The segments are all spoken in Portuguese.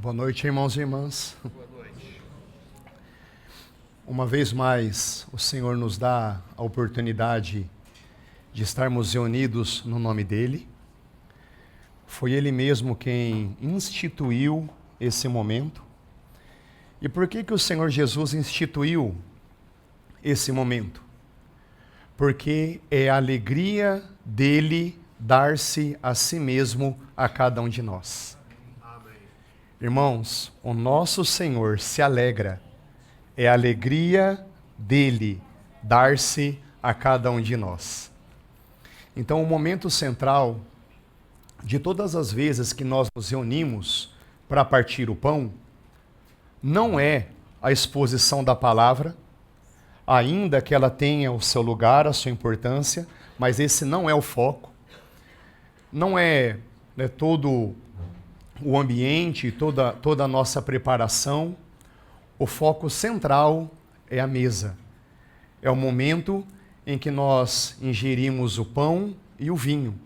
Boa noite, irmãos e irmãs. Boa noite. Uma vez mais, o Senhor nos dá a oportunidade de estarmos reunidos no nome dEle. Foi Ele mesmo quem instituiu esse momento. E por que o Senhor Jesus instituiu esse momento? Porque é a alegria dEle dar-se a si mesmo a cada um de nós. Irmãos, o nosso Senhor se alegra, é a alegria dEle dar-se a cada um de nós. Então, o momento central de todas as vezes que nós nos reunimos para partir o pão, não é a exposição da palavra, ainda que ela tenha o seu lugar, a sua importância, mas esse não é o foco. Não é todo o ambiente, toda a nossa preparação. O foco central é a mesa. É o momento em que nós ingerimos o pão e o vinho.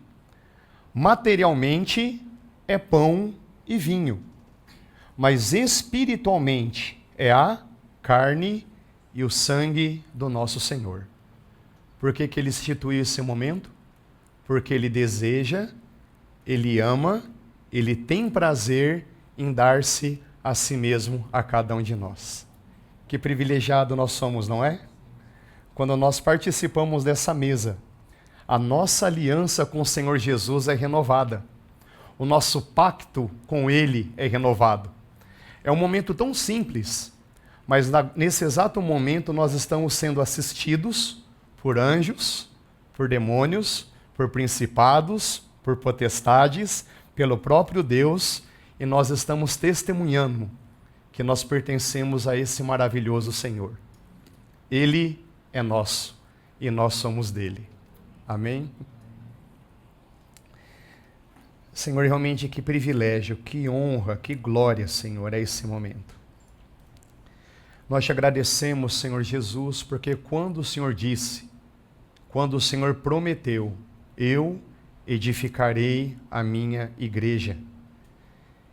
Materialmente é pão e vinho, mas espiritualmente é a carne e o sangue do nosso Senhor. Por que Ele instituiu esse momento? Porque Ele deseja, Ele ama, Ele tem prazer em dar-se a si mesmo a cada um de nós. Que privilegiado nós somos, não é? Quando nós participamos dessa mesa, a nossa aliança com o Senhor Jesus é renovada. O nosso pacto com Ele é renovado. É um momento tão simples, mas nesse exato momento nós estamos sendo assistidos por anjos, por demônios, por principados, por potestades, pelo próprio Deus, e nós estamos testemunhando que nós pertencemos a esse maravilhoso Senhor. Ele é nosso e nós somos dele. Amém? Senhor, realmente que privilégio, que honra, que glória, Senhor, é esse momento. Nós te agradecemos, Senhor Jesus, porque quando o Senhor disse, quando o Senhor prometeu, eu edificarei a minha igreja.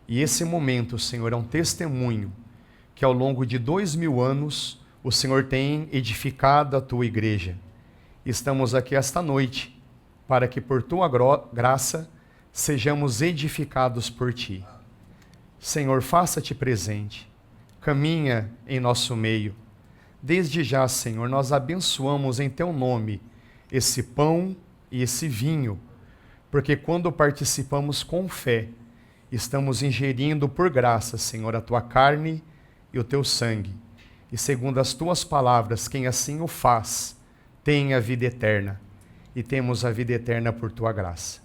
E esse momento, Senhor, é um testemunho que ao longo de 2000 anos o Senhor tem edificado a tua igreja. Estamos aqui esta noite para que por tua graça sejamos edificados por ti. Senhor, faça-te presente, caminha em nosso meio. Desde já, Senhor, nós abençoamos em teu nome esse pão e esse vinho, porque quando participamos com fé, estamos ingerindo por graça, Senhor, a tua carne e o teu sangue. E segundo as tuas palavras, quem assim o faz, tem a vida eterna. E temos a vida eterna por tua graça.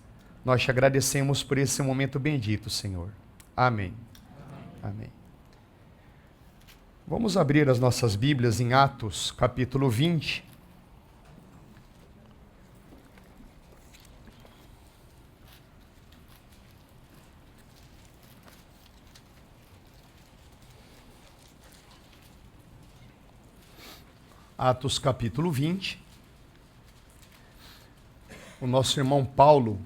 Nós te agradecemos por esse momento bendito, Senhor. Amém. Amém. Vamos abrir as nossas Bíblias em Atos, capítulo 20. Atos capítulo 20. O nosso irmão Paulo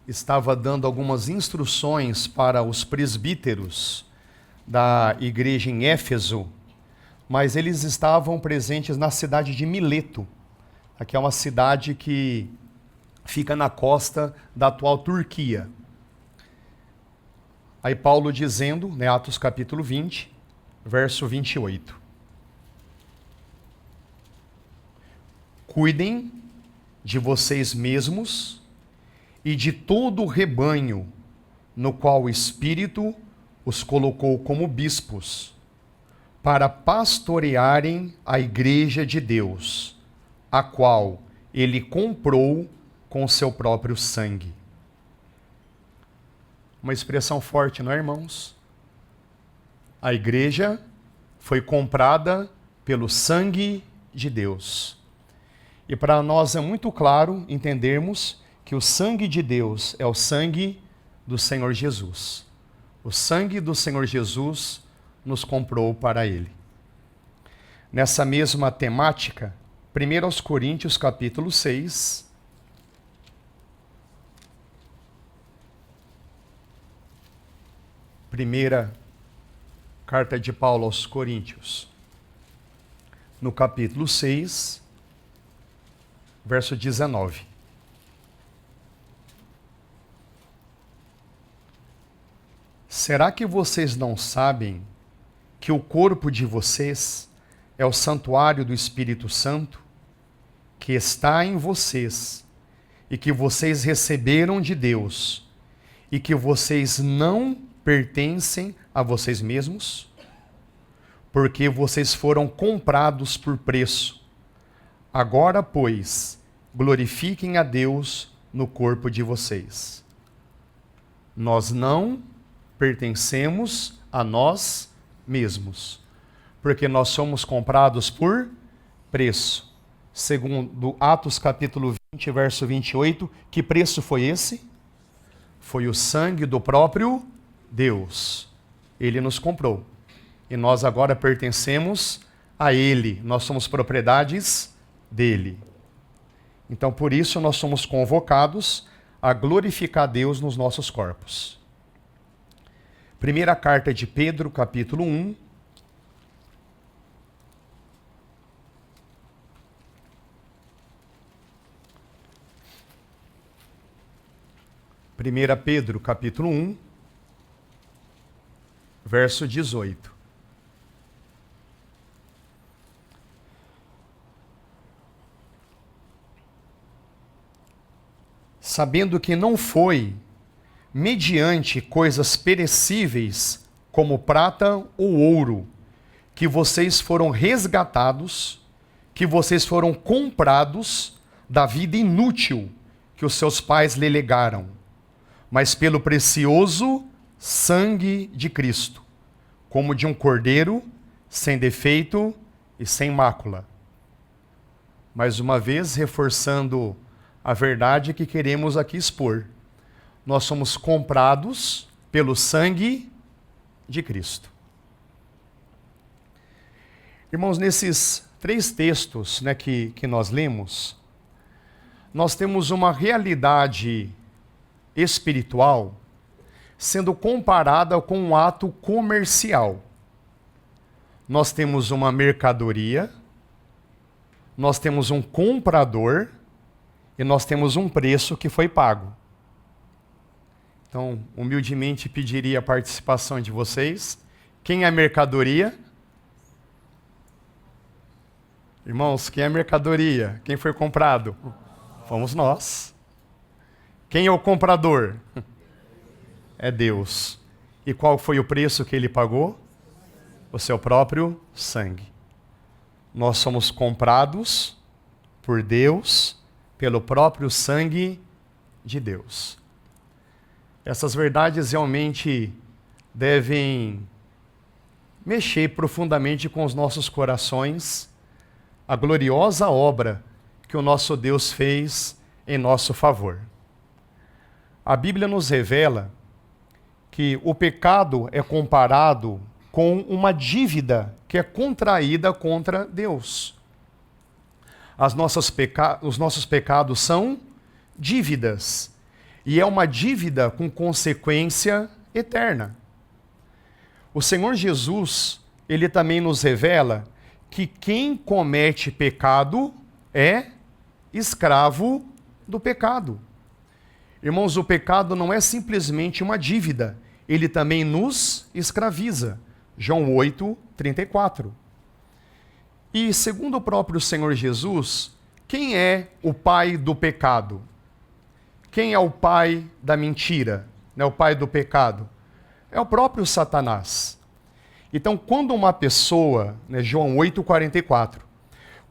estava dando algumas instruções para os presbíteros da igreja em Éfeso, mas eles estavam presentes na cidade de Mileto. Aqui é uma cidade que fica na costa da atual Turquia. Aí Paulo dizendo, Atos capítulo 20, verso 28. Cuidem de vocês mesmos e de todo o rebanho no qual o Espírito os colocou como bispos, para pastorearem a igreja de Deus, a qual ele comprou com seu próprio sangue. Uma expressão forte, não é, irmãos? A igreja foi comprada pelo sangue de Deus. E para nós é muito claro entendermos que o sangue de Deus é o sangue do Senhor Jesus. O sangue do Senhor Jesus nos comprou para Ele. Nessa mesma temática, 1 Coríntios capítulo 6, Primeira carta de Paulo aos Coríntios, no capítulo 6, verso 19. Será que vocês não sabem que o corpo de vocês é o santuário do Espírito Santo, que está em vocês, e que vocês receberam de Deus, e que vocês não pertencem a vocês mesmos? Porque vocês foram comprados por preço. Agora, pois, glorifiquem a Deus no corpo de vocês. Nós não pertencemos a nós mesmos, porque nós somos comprados por preço. Segundo Atos capítulo 20, verso 28, que preço foi esse? Foi o sangue do próprio Deus. Ele nos comprou. E nós agora pertencemos a Ele. Nós somos propriedades dele. Então, por isso, nós somos convocados a glorificar Deus nos nossos corpos. Primeira carta de Pedro, capítulo 1. Primeira Pedro, capítulo 1, verso 18. Sabendo que não foi mediante coisas perecíveis, como prata ou ouro, que vocês foram resgatados, que vocês foram comprados da vida inútil que os seus pais lhe legaram, mas pelo precioso sangue de Cristo, como de um cordeiro, sem defeito e sem mácula. Mais uma vez, reforçando a verdade que queremos aqui expor. Nós somos comprados pelo sangue de Cristo. Irmãos, nesses 3 textos, que nós lemos, nós temos uma realidade espiritual sendo comparada com um ato comercial. Nós temos uma mercadoria, nós temos um comprador e nós temos um preço que foi pago. Então, humildemente pediria a participação de vocês. Quem é a mercadoria? Irmãos, quem é a mercadoria? Quem foi comprado? Fomos nós. Quem é o comprador? É Deus. E qual foi o preço que ele pagou? O seu próprio sangue. Nós somos comprados por Deus, pelo próprio sangue de Deus. Essas verdades realmente devem mexer profundamente com os nossos corações, a gloriosa obra que o nosso Deus fez em nosso favor. A Bíblia nos revela que o pecado é comparado com uma dívida que é contraída contra Deus. Os nossos pecados são dívidas. E é uma dívida com consequência eterna. O Senhor Jesus, ele também nos revela que quem comete pecado é escravo do pecado. Irmãos, o pecado não é simplesmente uma dívida, ele também nos escraviza. João 8, 34. E segundo o próprio Senhor Jesus, quem é o pai do pecado? Quem é o pai da mentira? O pai do pecado? É o próprio Satanás. Então, quando uma pessoa, João 8, 44,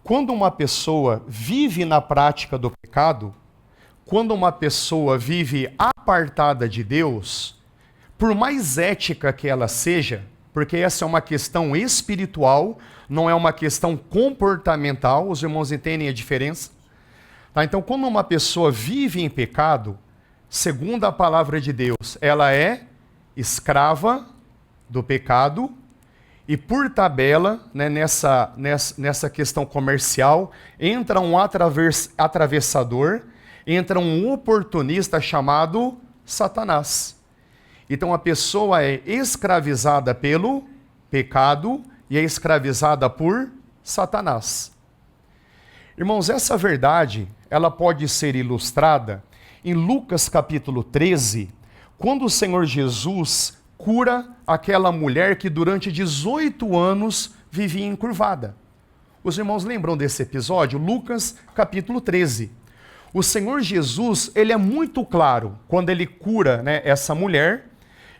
quando uma pessoa vive na prática do pecado, quando uma pessoa vive apartada de Deus, por mais ética que ela seja, porque essa é uma questão espiritual, não é uma questão comportamental, os irmãos entendem a diferença? Então, quando uma pessoa vive em pecado, segundo a palavra de Deus, ela é escrava do pecado e, por tabela, nessa questão comercial, entra um atravessador, entra um oportunista chamado Satanás. Então a pessoa é escravizada pelo pecado e é escravizada por Satanás. Irmãos, essa verdade, ela pode ser ilustrada em Lucas capítulo 13, quando o Senhor Jesus cura aquela mulher que durante 18 anos vivia encurvada. Os irmãos lembram desse episódio? Lucas capítulo 13. O Senhor Jesus, ele é muito claro quando ele cura, essa mulher.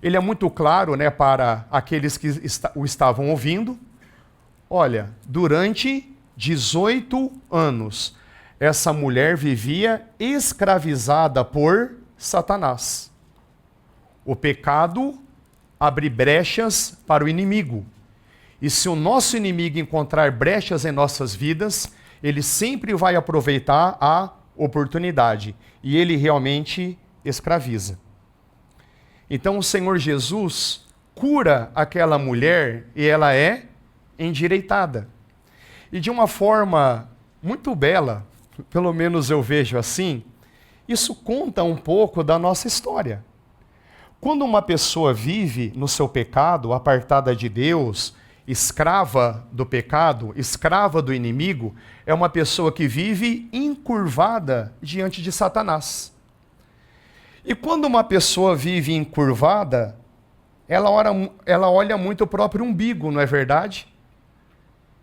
Ele é muito claro, para aqueles que o estavam ouvindo. Olha, durante 18 anos, essa mulher vivia escravizada por Satanás. O pecado abre brechas para o inimigo. E se o nosso inimigo encontrar brechas em nossas vidas, ele sempre vai aproveitar a oportunidade. E ele realmente escraviza. Então o Senhor Jesus cura aquela mulher e ela é endireitada. E de uma forma muito bela, pelo menos eu vejo assim, isso conta um pouco da nossa história. Quando uma pessoa vive no seu pecado, apartada de Deus, escrava do pecado, escrava do inimigo, é uma pessoa que vive encurvada diante de Satanás. E quando uma pessoa vive encurvada, ela olha muito o próprio umbigo, não é verdade?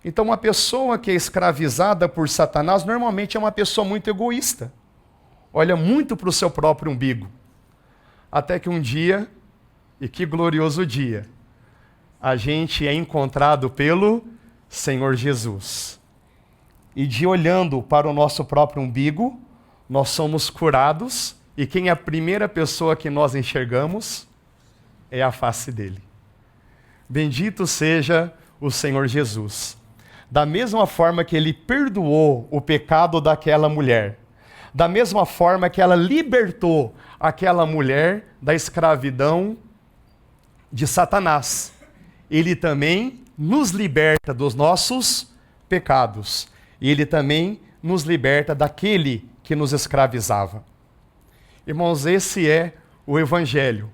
Então uma pessoa que é escravizada por Satanás, normalmente é uma pessoa muito egoísta. Olha muito para o seu próprio umbigo. Até que um dia, e que glorioso dia, a gente é encontrado pelo Senhor Jesus. E de olhando para o nosso próprio umbigo, nós somos curados. E quem é a primeira pessoa que nós enxergamos? É a face dele. Bendito seja o Senhor Jesus. Da mesma forma que ele perdoou o pecado daquela mulher, da mesma forma que ela libertou aquela mulher da escravidão de Satanás, ele também nos liberta dos nossos pecados. E ele também nos liberta daquele que nos escravizava. Irmãos, esse é o Evangelho.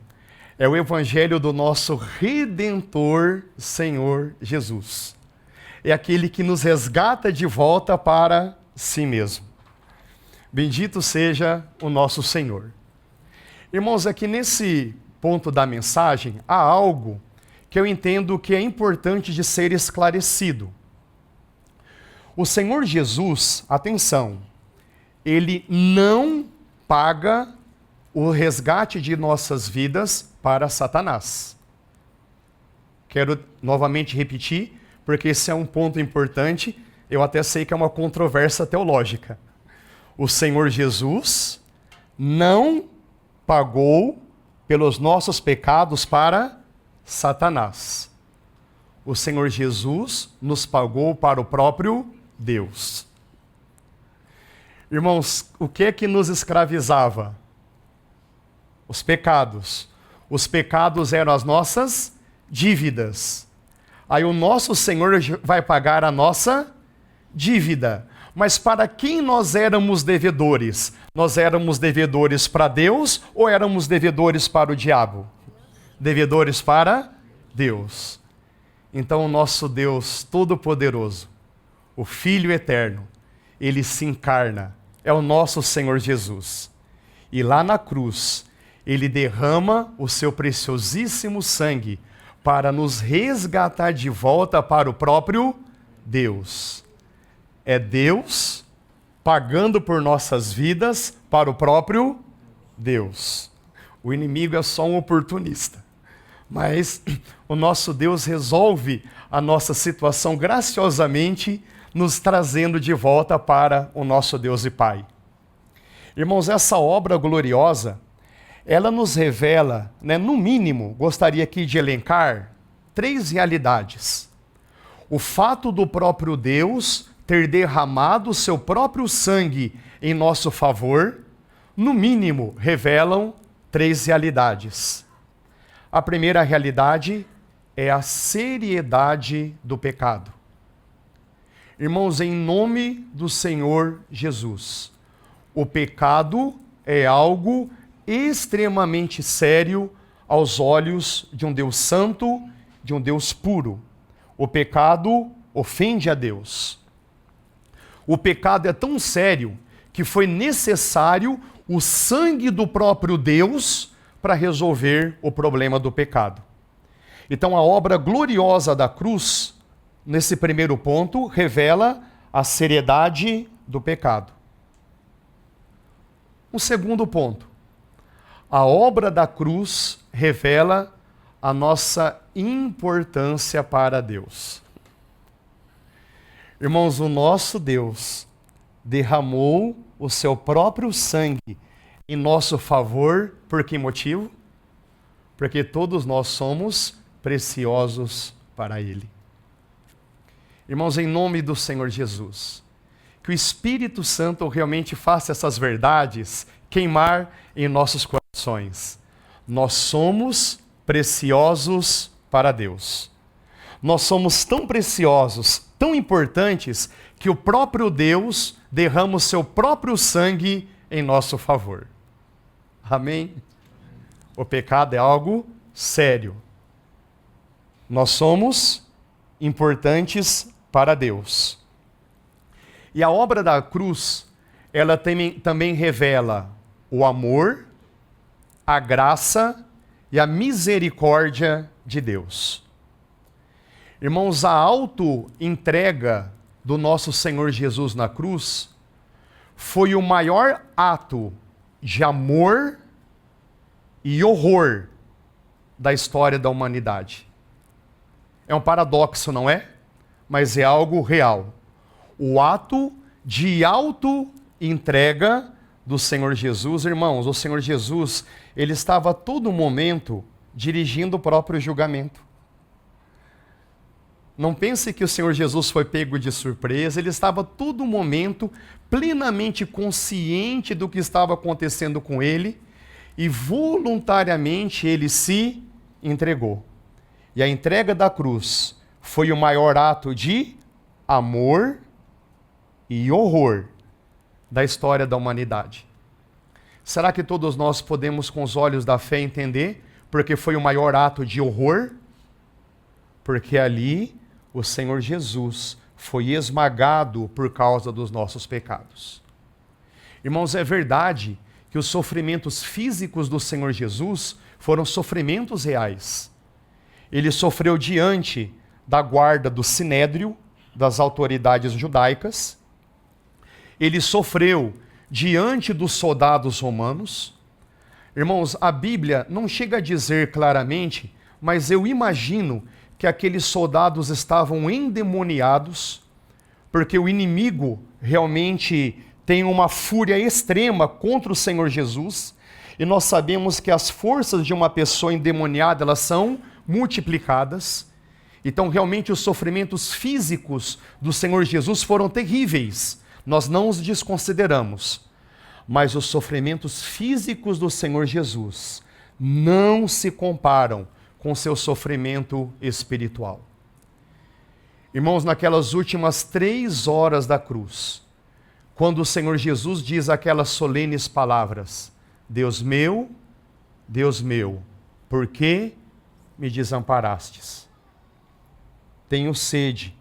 É o Evangelho do nosso Redentor, Senhor Jesus. É aquele que nos resgata de volta para si mesmo. Bendito seja o nosso Senhor. Irmãos, aqui nesse ponto da mensagem, há algo que eu entendo que é importante de ser esclarecido. O Senhor Jesus, atenção, ele não paga o resgate de nossas vidas para Satanás. Quero novamente repetir, porque esse é um ponto importante, eu até sei que é uma controvérsia teológica. O Senhor Jesus não pagou pelos nossos pecados para Satanás. O Senhor Jesus nos pagou para o próprio Deus. Irmãos, o que é que nos escravizava? Os pecados. Os pecados eram as nossas dívidas. Aí o nosso Senhor vai pagar a nossa dívida. Mas para quem nós éramos devedores? Nós éramos devedores para Deus ou éramos devedores para o diabo? Devedores para Deus. Então o nosso Deus Todo-Poderoso, o Filho Eterno, ele se encarna, é o nosso Senhor Jesus. E lá na cruz, ele derrama o seu preciosíssimo sangue para nos resgatar de volta para o próprio Deus. É Deus pagando por nossas vidas para o próprio Deus. O inimigo é só um oportunista. Mas o nosso Deus resolve a nossa situação graciosamente, nos trazendo de volta para o nosso Deus e Pai. Irmãos, essa obra gloriosa, ela nos revela, no mínimo, gostaria aqui de elencar 3 realidades. O fato do próprio Deus ter derramado o seu próprio sangue em nosso favor, no mínimo, revelam 3 realidades. A primeira realidade é a seriedade do pecado. Irmãos, em nome do Senhor Jesus, o pecado é algo extremamente sério aos olhos de um Deus santo, de um Deus puro. O pecado ofende a Deus. O pecado é tão sério que foi necessário o sangue do próprio Deus para resolver o problema do pecado. Então, a obra gloriosa da cruz, nesse primeiro ponto, revela a seriedade do pecado. Um segundo ponto. A obra da cruz revela a nossa importância para Deus. Irmãos, o nosso Deus derramou o seu próprio sangue em nosso favor, por que motivo? Porque todos nós somos preciosos para Ele. Irmãos, em nome do Senhor Jesus, que o Espírito Santo realmente faça essas verdades queimar em nossos corações. Nós somos preciosos para Deus. Nós somos tão preciosos, tão importantes, que o próprio Deus derrama o seu próprio sangue em nosso favor. Amém? O pecado é algo sério. Nós somos importantes para Deus. E a obra da cruz, ela também revela o amor, a graça e a misericórdia de Deus. Irmãos, a auto-entrega do nosso Senhor Jesus na cruz foi o maior ato de amor e horror da história da humanidade. É um paradoxo, não é? Mas é algo real. O ato de auto-entrega do Senhor Jesus, irmãos, o Senhor Jesus, ele estava a todo momento dirigindo o próprio julgamento. Não pense que o Senhor Jesus foi pego de surpresa, ele estava a todo momento plenamente consciente do que estava acontecendo com ele e voluntariamente ele se entregou. E a entrega da cruz foi o maior ato de amor e horror da história da humanidade. Será que todos nós podemos, com os olhos da fé, entender porque foi o maior ato de horror? Porque ali o Senhor Jesus foi esmagado por causa dos nossos pecados. Irmãos, é verdade que os sofrimentos físicos do Senhor Jesus foram sofrimentos reais. Ele sofreu diante da guarda do Sinédrio, das autoridades judaicas. Ele sofreu diante dos soldados romanos. Irmãos, a Bíblia não chega a dizer claramente, mas eu imagino que aqueles soldados estavam endemoniados, porque o inimigo realmente tem uma fúria extrema contra o Senhor Jesus, e nós sabemos que as forças de uma pessoa endemoniada, elas são multiplicadas. Então, realmente, os sofrimentos físicos do Senhor Jesus foram terríveis. Nós não os desconsideramos. Mas os sofrimentos físicos do Senhor Jesus não se comparam com seu sofrimento espiritual. Irmãos, naquelas últimas 3 horas da cruz, quando o Senhor Jesus diz aquelas solenes palavras: Deus meu, por que me desamparastes? Tenho sede,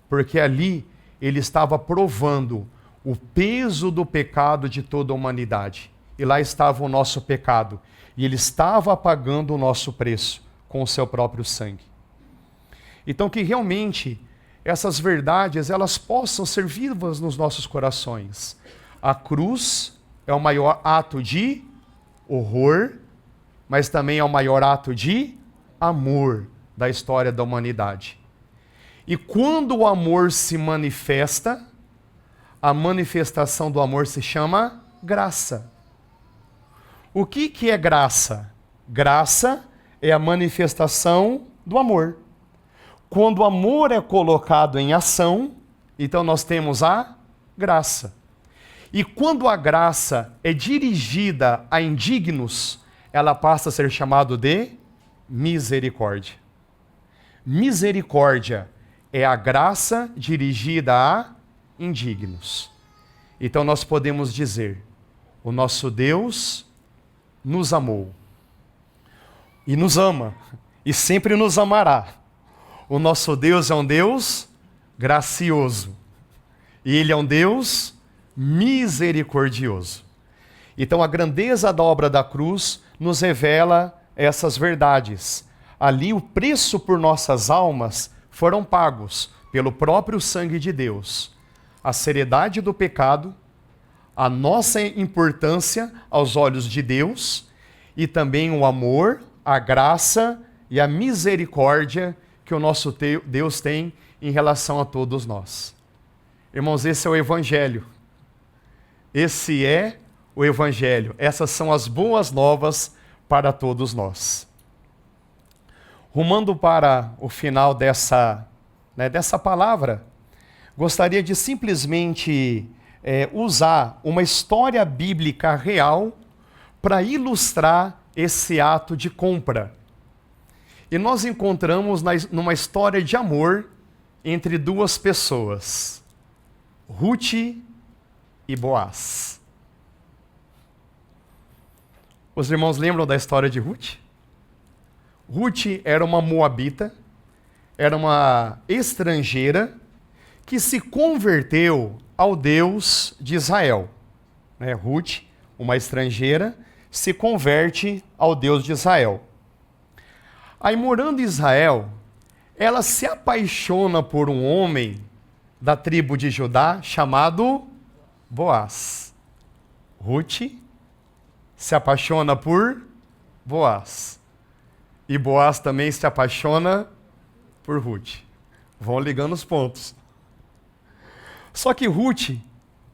porque ali ele estava provando o peso do pecado de toda a humanidade. E lá estava o nosso pecado. E ele estava pagando o nosso preço com o seu próprio sangue. Então que realmente essas verdades, elas possam ser vivas nos nossos corações. A cruz é o maior ato de horror, mas também é o maior ato de amor da história da humanidade. E quando o amor se manifesta, a manifestação do amor se chama graça. O que é graça? Graça é a manifestação do amor. Quando o amor é colocado em ação, então nós temos a graça. E quando a graça é dirigida a indignos, ela passa a ser chamada de misericórdia. Misericórdia é a graça dirigida a indignos. Então nós podemos dizer: o nosso Deus nos amou. e nos ama, e sempre nos amará. O nosso Deus é um Deus gracioso, e Ele é um Deus misericordioso. Então a grandeza da obra da cruz nos revela essas verdades. Ali o preço por nossas almas foram pagos pelo próprio sangue de Deus. A seriedade do pecado, a nossa importância aos olhos de Deus e também o amor, a graça e a misericórdia que o nosso Deus tem em relação a todos nós. Irmãos, esse é o Evangelho. Esse é o Evangelho. Essas são as boas novas para todos nós. Rumando para o final dessa palavra, gostaria de simplesmente usar uma história bíblica real para ilustrar esse ato de compra. E nós encontramos numa história de amor entre duas pessoas, Ruth e Boaz. Os irmãos lembram da história de Ruth? Ruth era uma moabita, era uma estrangeira que se converteu ao Deus de Israel. Ruth, uma estrangeira, se converte ao Deus de Israel. Aí, morando em Israel, ela se apaixona por um homem da tribo de Judá chamado Boaz. Ruth se apaixona por Boaz. E Boaz também se apaixona por Ruth. Vão ligando os pontos. Só que Ruth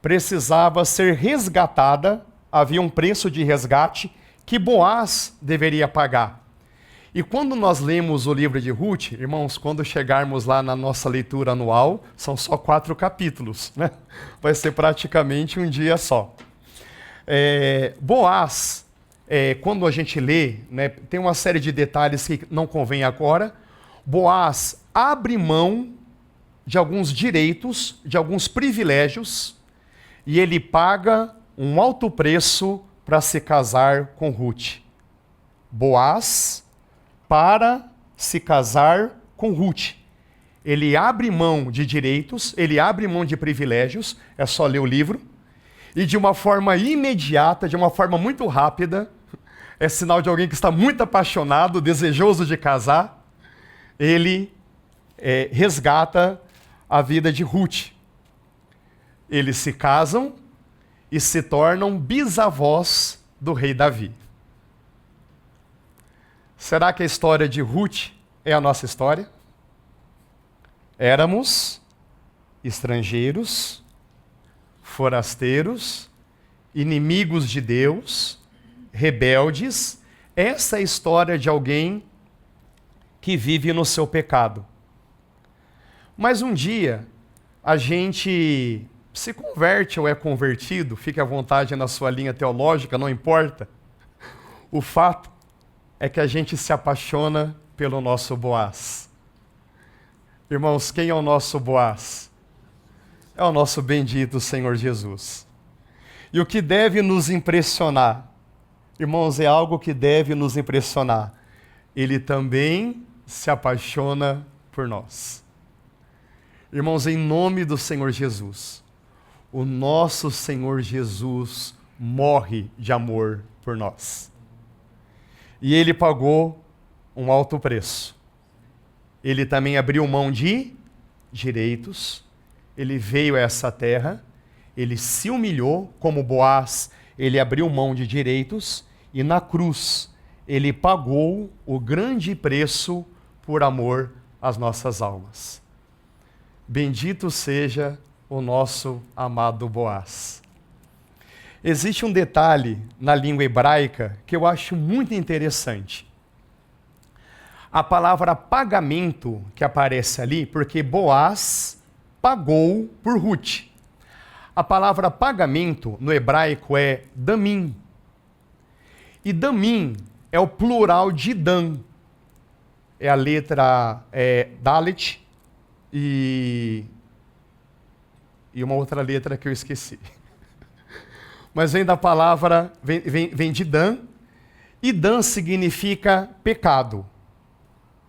precisava ser resgatada, havia um preço de resgate que Boaz deveria pagar. E quando nós lemos o livro de Ruth, irmãos, quando chegarmos lá na nossa leitura anual, são só 4 capítulos, né? Vai ser praticamente um dia só. Boaz, quando a gente lê, né, tem uma série de detalhes que não convém agora. Boaz abre mão de alguns direitos, de alguns privilégios, e ele paga um alto preço para se casar com Ruth. Boaz para se casar com Ruth. Ele abre mão de direitos, ele abre mão de privilégios, é só ler o livro, e de uma forma imediata, de uma forma muito rápida, é sinal de alguém que está muito apaixonado, desejoso de casar, ele resgata a vida de Ruth. Eles se casam e se tornam bisavós do rei Davi. Será que a história de Ruth é a nossa história? Éramos estrangeiros, forasteiros, inimigos de Deus, rebeldes. Essa é a história de alguém que vive no seu pecado. Mas um dia a gente se converte ou é convertido, fique à vontade na sua linha teológica, não importa. O fato é que a gente se apaixona pelo nosso Boaz. Irmãos, quem é o nosso Boaz? É o nosso bendito Senhor Jesus. E o que deve nos impressionar, irmãos, é algo que deve nos impressionar. Ele também se apaixona por nós. Irmãos, em nome do Senhor Jesus, o nosso Senhor Jesus morre de amor por nós. E ele pagou um alto preço. Ele também abriu mão de direitos. Ele veio a essa terra, ele se humilhou como Boaz, ele abriu mão de direitos e na cruz ele pagou o grande preço por amor às nossas almas. Bendito seja o nosso amado Boaz. Existe um detalhe na língua hebraica que eu acho muito interessante. A palavra pagamento que aparece ali, porque Boaz pagou por Ruth. A palavra pagamento no hebraico é damim. E damim é o plural de dan. É a letra Dalet e uma outra letra que eu esqueci. Mas vem da palavra, vem de Dan, E Dan significa pecado.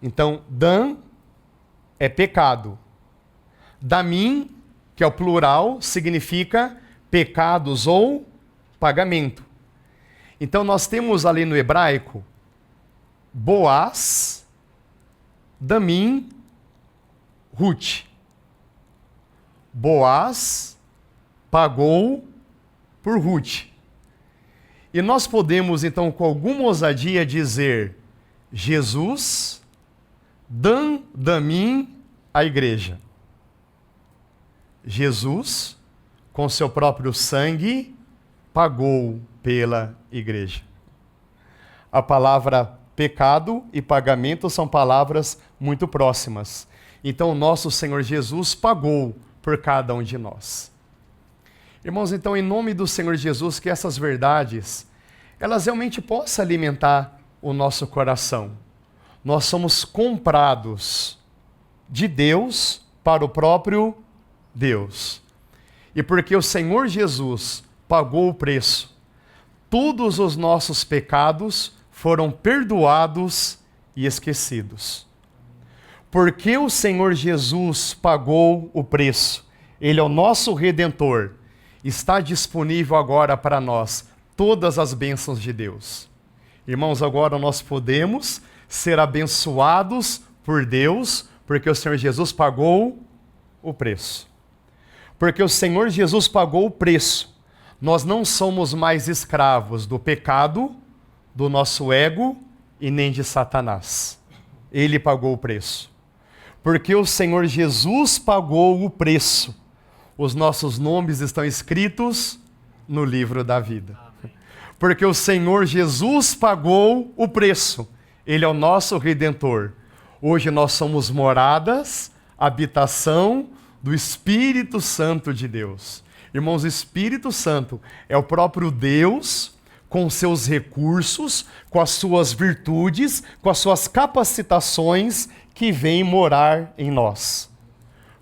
Então, Dan é pecado. Damim, que é o plural, significa pecados ou pagamento. Então, nós temos ali no hebraico Boaz, Damim, Ruth. Boaz pagou por Ruth. E nós podemos, então, com alguma ousadia dizer Jesus, Dan, Damim, a igreja. Jesus, com seu próprio sangue, pagou pela igreja. A palavra pecado e pagamento são palavras muito próximas. Então, o nosso Senhor Jesus pagou por cada um de nós. Irmãos, então, em nome do Senhor Jesus, que essas verdades, elas realmente possam alimentar o nosso coração. Nós somos comprados de Deus para o próprio Deus. E porque o Senhor Jesus pagou o preço, todos os nossos pecados foram perdoados e esquecidos. Porque o Senhor Jesus pagou o preço, Ele é o nosso Redentor, está disponível agora para nós todas as bênçãos de Deus. Irmãos, agora nós podemos ser abençoados por Deus, porque o Senhor Jesus pagou o preço. Porque o Senhor Jesus pagou o preço, nós não somos mais escravos do pecado, do nosso ego e nem de Satanás. Ele pagou o preço. Porque o Senhor Jesus pagou o preço, os nossos nomes estão escritos no livro da vida. Amém. Porque o Senhor Jesus pagou o preço, Ele é o nosso Redentor. Hoje nós somos moradas, habitação do Espírito Santo de Deus. Irmãos, o Espírito Santo é o próprio Deus, com seus recursos, com as suas virtudes, com as suas capacitações, que vem morar em nós.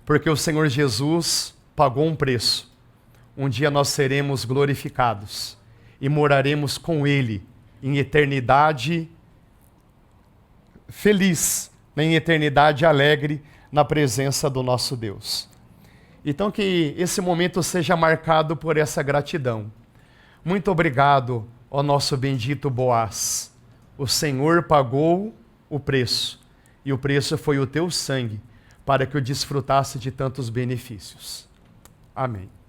Porque o Senhor Jesus pagou um preço. Um dia nós seremos glorificados e moraremos com Ele em eternidade feliz, em eternidade alegre, na presença do nosso Deus. Então que esse momento seja marcado por essa gratidão. Muito obrigado, ó nosso bendito Boaz. O Senhor pagou o preço, e o preço foi o teu sangue, para que eu desfrutasse de tantos benefícios. Amém.